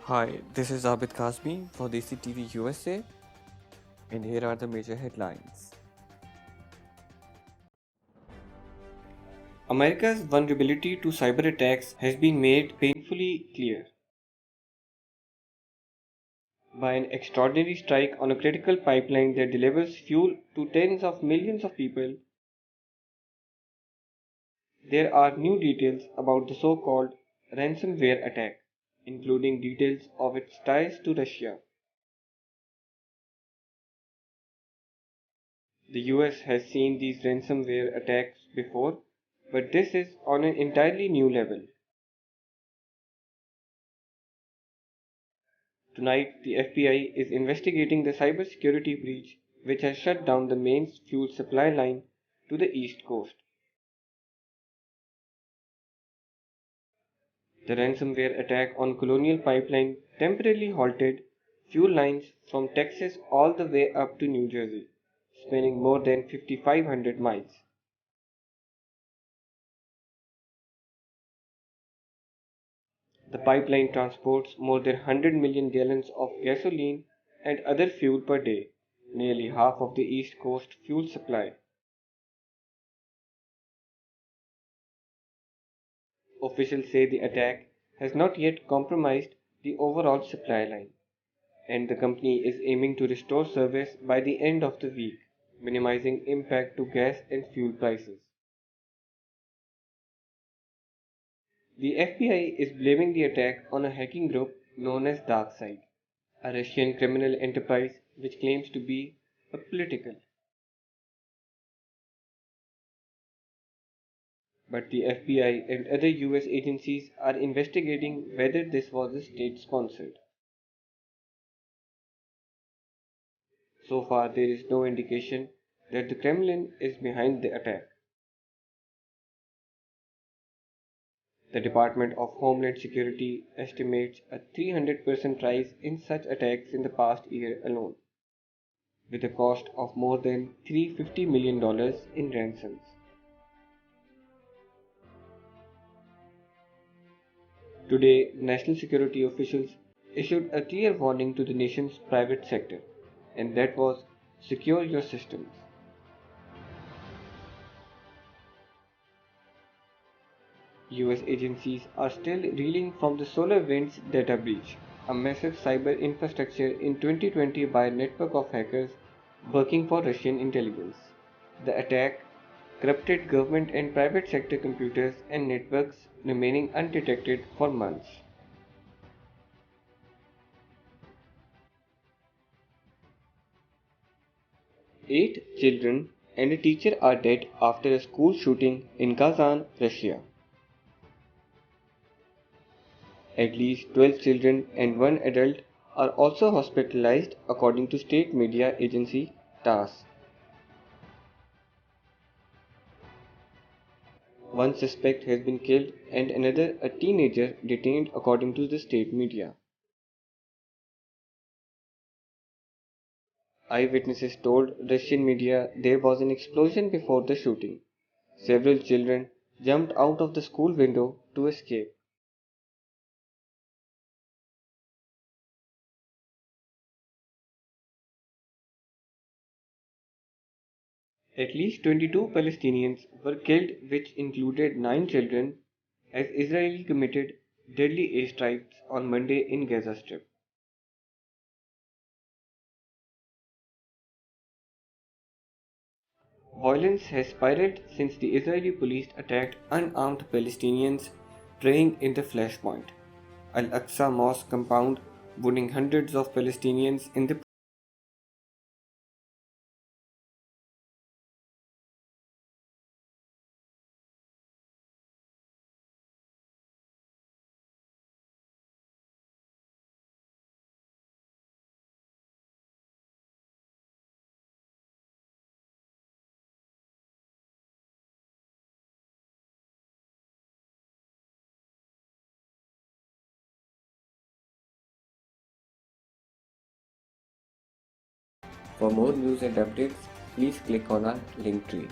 Hi, this is Abid Kazmi for DCTV USA, and here are the major headlines. America's vulnerability to cyber attacks has been made painfully clear by an extraordinary strike on a critical pipeline that delivers fuel to tens of millions of people. There are new details about the so called ransomware attack, including details of its ties to Russia. The US has seen these ransomware attacks before, but this is on an entirely new level. Tonight, the FBI is investigating the cybersecurity breach which has shut down the main fuel supply line to the East Coast. The ransomware attack on Colonial Pipeline temporarily halted fuel lines from Texas all the way up to New Jersey, spanning more than 5,500 miles. The pipeline transports more than 100 million gallons of gasoline and other fuel per day, nearly half of the East Coast fuel supply. Officials say the attack has not yet compromised the overall supply line, and the company is aiming to restore service by the end of the week, minimizing impact to gas and fuel prices. The FBI is blaming the attack on a hacking group known as DarkSide, a Russian criminal enterprise which claims to be a political. But the FBI and other US agencies are investigating whether this was state sponsored. So far, there is no indication that the Kremlin is behind the attack. The Department of Homeland Security estimates a 300% rise in such attacks in the past year alone, with a cost of more than $350 million in ransoms. Today, national security officials issued a clear warning to the nation's private sector, and that was secure your systems. US agencies are still reeling from the SolarWinds data breach, a massive cyber infrastructure in 2020 by a network of hackers working for Russian intelligence. The attack corrupted government and private sector computers and networks, remaining undetected for months. 8 children and a teacher are dead after a school shooting in Kazan, Russia. At least 12 children and one adult are also hospitalized according to state media agency TASS. One suspect has been killed and another, a teenager, detained according to the state media. Eyewitnesses told Russian media there was an explosion before the shooting. Several children jumped out of the school window to escape. At least 22 Palestinians were killed, which included 9 children, as Israel committed deadly airstrikes on Monday in Gaza Strip. Violence has spiraled since the Israeli police attacked unarmed Palestinians praying in the flashpoint, Al Aqsa Mosque compound, wounding hundreds of Palestinians in the. For more news and updates, please click on our link tree.